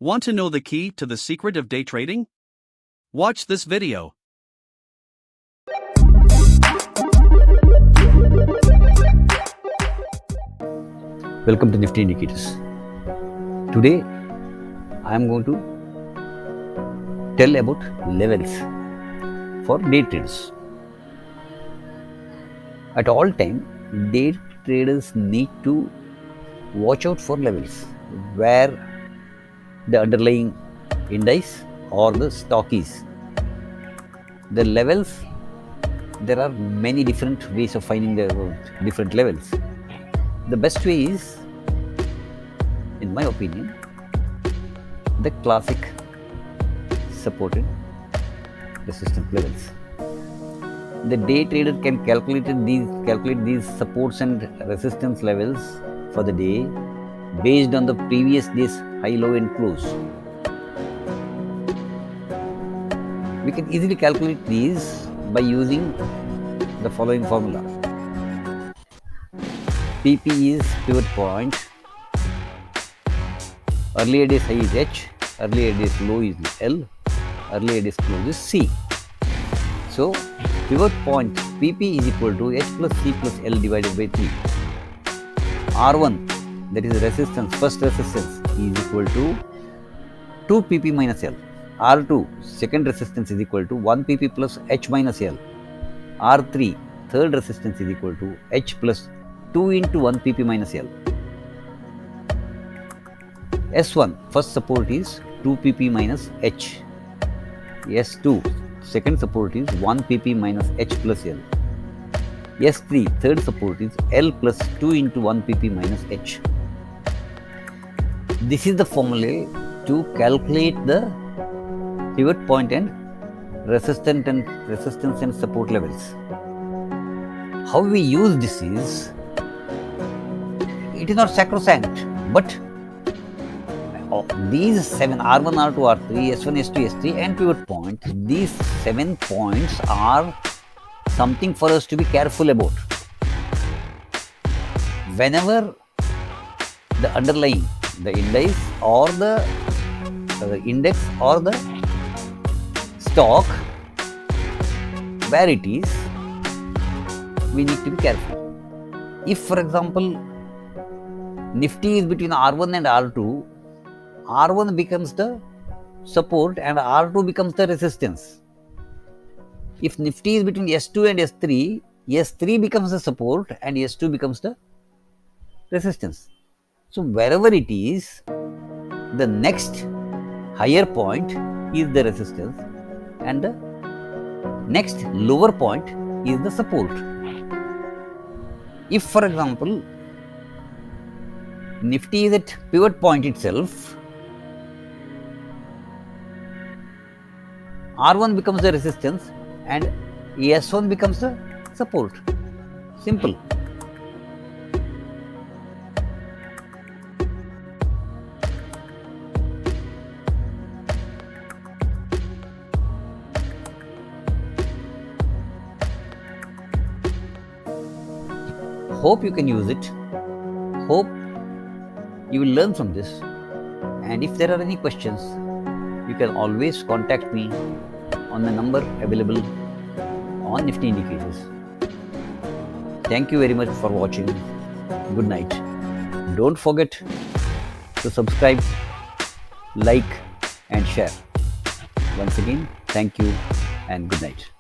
Want to know the key to the secret of day trading? Watch this video. Welcome to Nifty Indicators. Today I am going to tell about levels for day traders. At all time, day traders need to watch out for levels where the underlying index or the stock is. The levels, there are many different ways of finding the different levels. The best way is, in my opinion, the classic support and resistance levels. The day trader can calculate these supports and resistance levels for the day based on the previous day's high, low and close. We can easily calculate these by using the following formula. PP is pivot point, earlier day's high is H, earlier day's low is L, earlier day's close is C. So, pivot point PP is equal to H plus C plus L divided by 3. R1, that is resistance, first resistance, is equal to 2 PP minus L. R2, second resistance, is equal to 1 PP plus H minus L. R3, third resistance, is equal to H plus 2 into 1 PP minus L. S1, first support is 2 PP minus H. S2, second support is 1 PP minus H plus L. S3, third support is L plus 2 into 1 PP minus H. This is the formula to calculate the pivot point and resistance and support levels. How we use this is, it is not sacrosanct, but these 7 R1, R2, R3, S1, S2, S3 and pivot point, these 7 points are something for us to be careful about. Whenever the underlying, the index or the index or the stock, where it is, we need to be careful. If, for example, Nifty is between R1 and R2, R1 becomes the support and R2 becomes the resistance. If Nifty is between S2 and S3, S3 becomes the support and S2 becomes the resistance. So, wherever it is, the next higher point is the resistance and the next lower point is the support. If, for example, Nifty is at pivot point itself, R1 becomes the resistance and S1 becomes the support. Simple. Hope you can use it. Hope you will learn from this. And if there are any questions, you can always contact me on the number available on Nifty Indicators. Thank you very much for watching. Good night. Don't forget to subscribe, like and share. Once again, thank you and good night.